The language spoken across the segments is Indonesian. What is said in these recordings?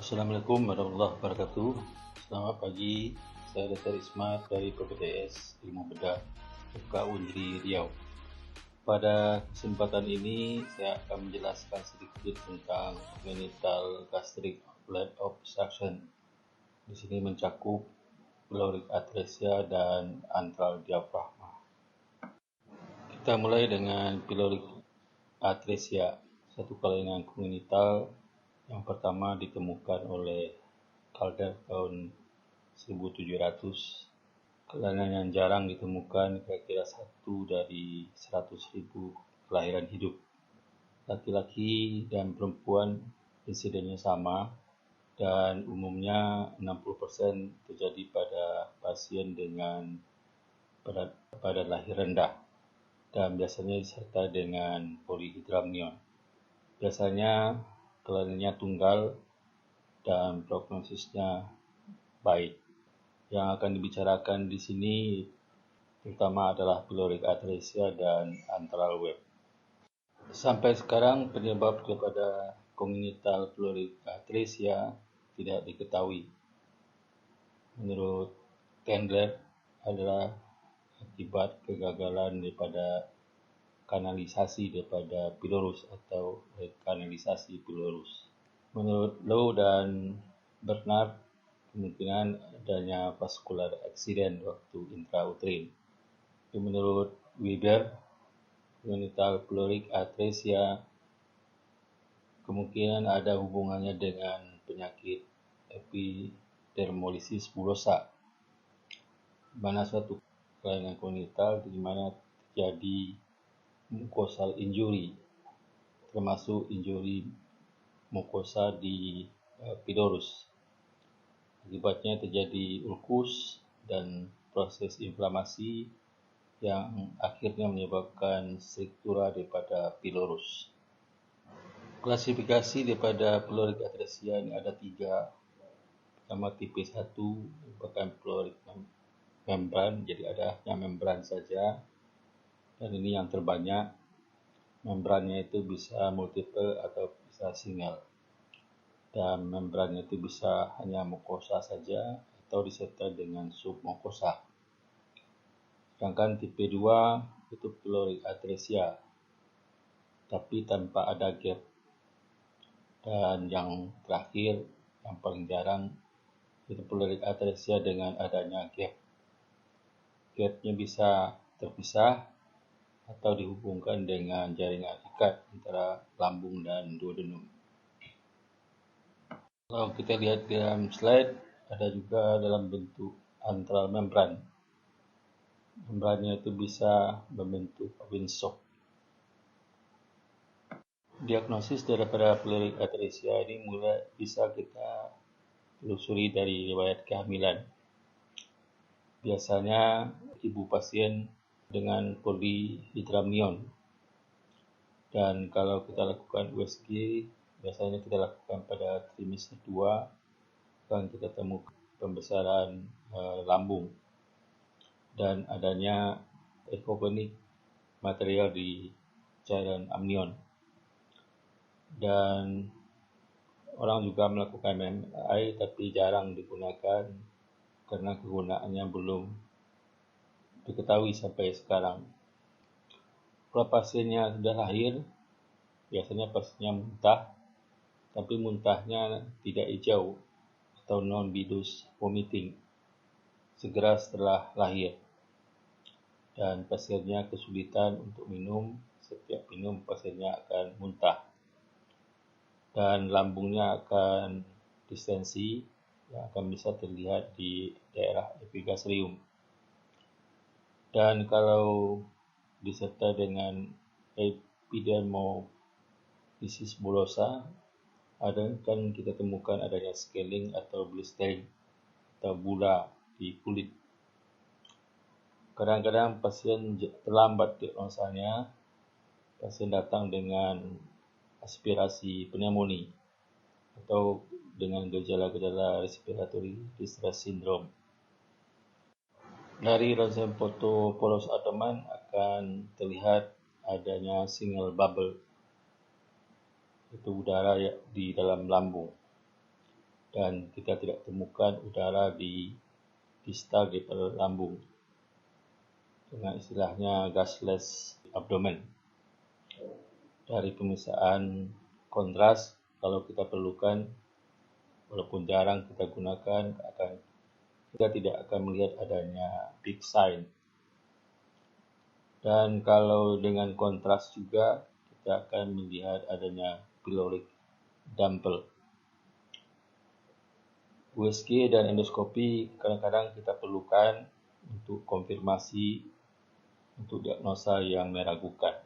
Assalamualaikum warahmatullahi wabarakatuh. Selamat pagi, saya Dr. Ismat dari PPDS Ilmu Bedah FKU Unri Riau. Pada kesempatan ini saya akan menjelaskan sedikit tentang genital gastric bladder obstruction. Di sini mencakup pyloric atresia dan antral diafragma. Kita mulai dengan pyloric atresia, satu kelainan kongenital yang pertama ditemukan oleh Calder tahun 1700. Kelainan yang jarang ditemukan, kira-kira 1 dari 100.000 kelahiran hidup. Laki-laki dan perempuan insidennya sama, dan umumnya 60% terjadi pada pasien dengan badan lahir rendah, dan biasanya disertai dengan polyhydramnion. Biasanya kelainannya tunggal dan prognosisnya baik. Yang akan dibicarakan di sini terutama adalah pyloric atresia dan antral web. Sampai sekarang penyebab daripada congenital pyloric atresia tidak diketahui. Menurut Candler adalah akibat kegagalan daripada kanalisasi daripada pylorus atau rekanalisasi pylorus. Menurut Low dan Bernard, kemungkinan adanya vascular accident waktu intrauterin. Menurut Weber, congenital pyloric atresia kemungkinan ada hubungannya dengan penyakit epidermolysis bullosa, mana suatu kelainan kongenital di mana terjadi mucosal injury, termasuk injury mukosa di pylorus. Akibatnya terjadi ulkus dan proses inflamasi yang akhirnya menyebabkan struktura daripada pylorus. Klasifikasi daripada pyloric atresia ini ada 3. Pertama, tipe 1 merupakan pyloric membran, jadi ada hanya membran saja, dan ini yang terbanyak. Membrannya itu bisa multiple atau bisa single, dan membrannya itu bisa hanya mukosa saja atau disertai dengan submukosa. Sedangkan tipe 2 itu pyloric atresia tapi tanpa ada gap. Dan yang terakhir, yang paling jarang, itu pyloric atresia dengan adanya gap. Gapnya bisa terpisah atau dihubungkan dengan jaringan ikat antara lambung dan duodenum. Kalau kita lihat dalam slide, ada juga dalam bentuk antral membran. Membrannya itu bisa membentuk windsock. Diagnosis daripada pyloric atresia ini mulai bisa kita telusuri dari riwayat kehamilan. Biasanya ibu pasien dengan polyhydramnion, dan kalau kita lakukan USG, biasanya kita lakukan pada trimester 2, dan kita temukan pembesaran lambung dan adanya ekogenik material di cairan amnion. Dan orang juga melakukan MRI tapi jarang digunakan karena kegunaannya belum diketahui sampai sekarang. Kalau pasiennya sudah lahir, biasanya pasiennya muntah, tapi muntahnya tidak hijau atau non-bidus vomiting segera setelah lahir, dan pasiennya kesulitan untuk minum. Setiap minum pasiennya akan muntah, dan lambungnya akan distensi yang akan bisa terlihat di daerah epigastrium. Dan kalau disertai dengan epidermolysis bullosa, kan kita temukan adanya scaling atau blistering atau bula di kulit. Kadang-kadang pasien terlambat diagnosanya. Pasien datang dengan aspirasi pneumonia atau dengan gejala-gejala respiratory distress syndrome. Dari ronsen foto poros abdomen akan terlihat adanya single bubble, itu udara di dalam lambung. dan kita tidak temukan udara di distal di lambung, dengan istilahnya gasless abdomen. Dari pemeriksaan kontras, kalau kita perlukan, walaupun jarang kita gunakan, kita tidak akan melihat adanya big sign. Dan kalau dengan kontras juga, kita akan melihat adanya pyloric dumbbell. USG dan endoskopi kadang-kadang kita perlukan untuk konfirmasi untuk diagnosa yang meragukan.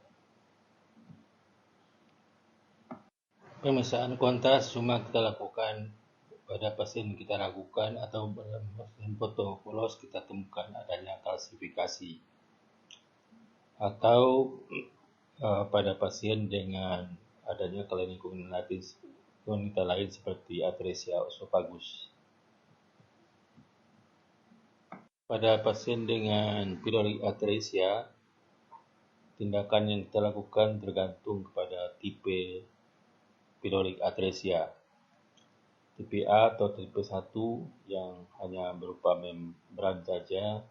Pemeriksaan kontras cuma kita lakukan pada pasien kita ragukan atau dalam foto polos kita temukan adanya kalsifikasi, atau pada pasien dengan adanya kelainan kognitif lain seperti atresia esophagus. Pada pasien dengan pyloric atresia, tindakan yang kita lakukan tergantung kepada tipe pyloric atresia. Tipe A atau tipe 1 yang hanya berupa membran saja,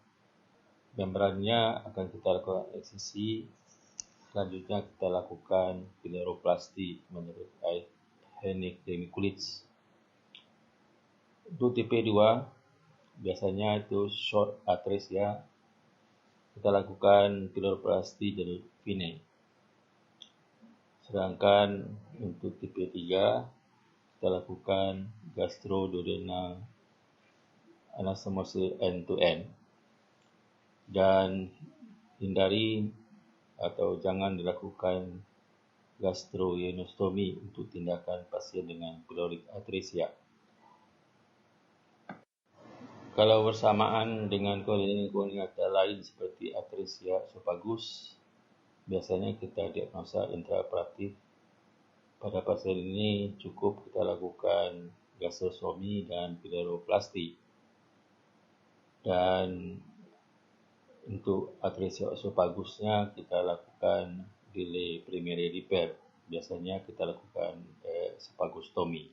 membrannya akan kita lakukan eksisi. Selanjutnya kita lakukan pileroplasti menurut Hennig Demikulits. Untuk tipe 2, biasanya itu short atresia, kita lakukan pileroplasti jalur Finney. Sedangkan untuk tipe 3, kita lakukan gastroduodenal anastomosis end-to-end, dan hindari atau jangan dilakukan gastroionostomi untuk tindakan pasien dengan pyloric atresia. Kalau bersamaan dengan kelainan kognitif lain seperti atresia esophagus, biasanya kita diagnosa intraoperatif. Pada pasien ini cukup kita lakukan gastrostomi dan pileroplasti. Dan untuk atresia esopagusnya kita lakukan delay primary repair. Biasanya kita lakukan esophagostomy.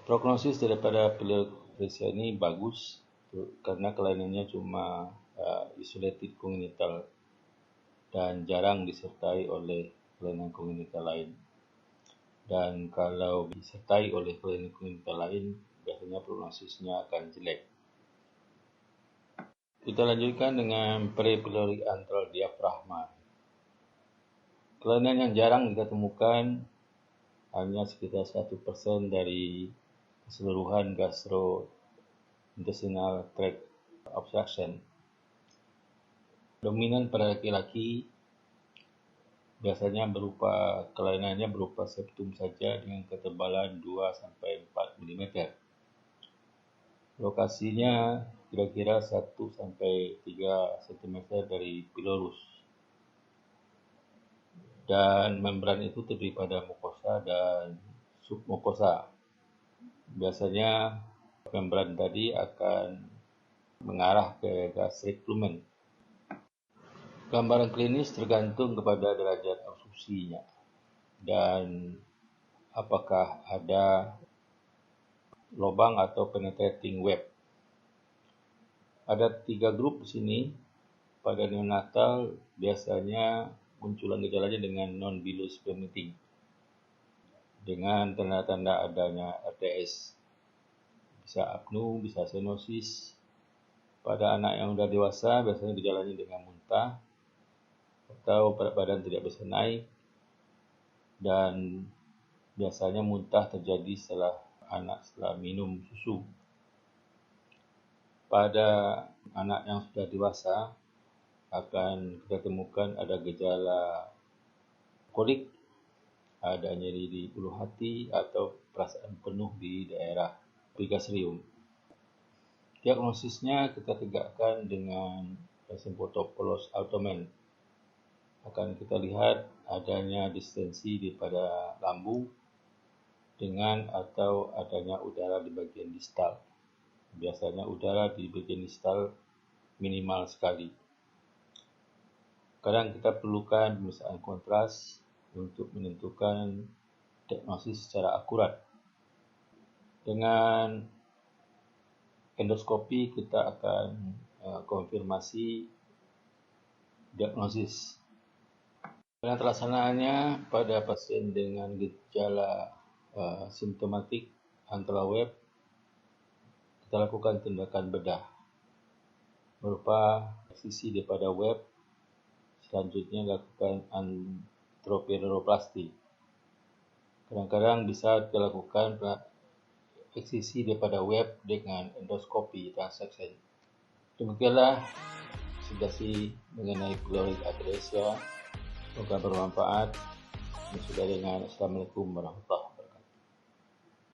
Prognosis daripada pyloric atresia ini bagus karena kelainannya cuma isolated congenital dan jarang disertai oleh kelainan kognitif lain. Dan kalau disertai oleh kelainan kognitif lain, biasanya prognosisnya akan jelek. Kita lanjutkan dengan prepyloric antral diaphragma. Kelainan yang jarang kita temukan, hanya sekitar 1% dari keseluruhan gastrointestinal tract obstruction. Dominan pada laki-laki, biasanya kelainannya berupa septum saja dengan ketebalan 2-4 mm. Lokasinya kira-kira 1-3 cm dari pylorus. Dan membran itu terdiri pada mukosa dan submukosa. Biasanya membran tadi akan mengarah ke gastric lumen. Gambaran klinis tergantung kepada derajat obstruksinya dan apakah ada lubang atau penetrating web. Ada 3 grup di sini. Pada neonatal biasanya munculan gejalanya dengan non-bilus permitting, dengan tanda-tanda adanya RTS. Bisa apnu, bisa stenosis. Pada anak yang sudah dewasa biasanya gejalanya dengan muntah atau berat badan tidak bisa naik, dan biasanya muntah terjadi setelah minum susu. Pada anak yang sudah dewasa akan kita temukan ada gejala kolik, ada nyeri di ulu hati atau perasaan penuh di daerah epigastrium. Diagnosisnya kita tegakkan dengan symptopolos abdomen. Akan kita lihat adanya distensi di pada lambung dengan atau adanya udara di bagian distal. Biasanya udara di bagian distal minimal sekali. Kadang kita perlukan pemeriksaan kontras untuk menentukan diagnosis secara akurat. Dengan endoskopi kita akan konfirmasi diagnosis. Dengan pelaksanaannya pada pasien dengan gejala simptomatik antara web, kita lakukan tindakan bedah berupa eksisi daripada web. Selanjutnya lakukan antropirinoplasti. Kadang-kadang bisa dilakukan eksisi daripada web dengan endoskopi transaksi. Demikianlah sugesti mengenai pyloric atresia. Semoga bermanfaat. Assalamualaikum warahmatullahi wabarakatuh.